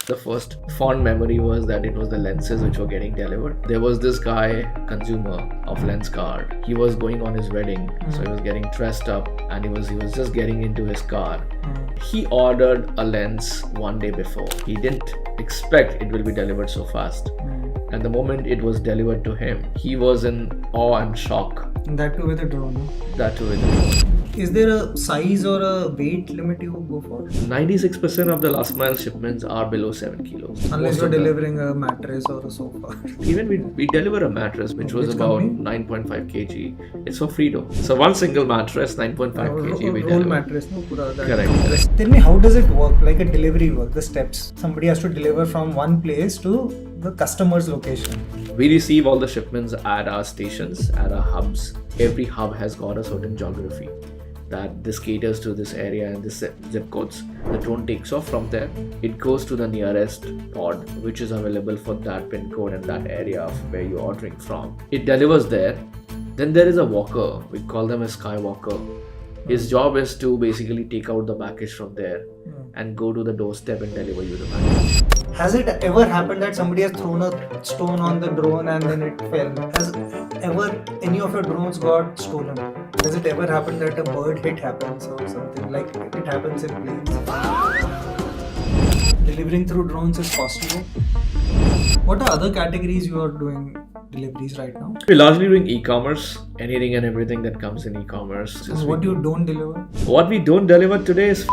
The first fond memory was that it was the lenses which were getting delivered. There was this guy, consumer of lens card. He was going on his wedding, so he was getting dressed up and he was just getting into his car. He ordered a lens one day before. He didn't expect it will be delivered so fast. And the moment it was delivered to him, he was in awe and shock. That too with a drone. No? That too with a drone. Is there a size or a weight limit you go for? 96% of the last mile shipments are below 7 kilos. Unless you're delivering a mattress or a sofa. Even we deliver a mattress which was about 9.5 kg. It's for free though. So one single mattress, 9.5 kg we Whole deliver. mattress, no? Pura that Correct. mattress. Tell me, how does it work? Like a delivery work, the steps. Somebody has to deliver from one place to the customer's location. We receive all the shipments at our stations, at our hubs. Every hub has got a certain geography that this caters to this area and this zip codes. The drone takes off from there. It goes to the nearest pod which is available for that pin code and that area of where you're ordering from. It delivers there. Then there is a walker. We call them a Skye walker. His job is to basically take out the package from there and go to the doorstep and deliver you the package. Has it ever happened that somebody has thrown a stone on the drone and then it fell? Has ever any of your drones got stolen? Has it ever happened that a bird hit happens or something like it happens in planes? Delivering through drones is costly. What are other categories you are doing deliveries right now? We're largely doing e-commerce, anything and everything that comes in e-commerce. And what you don't deliver? What we don't deliver today is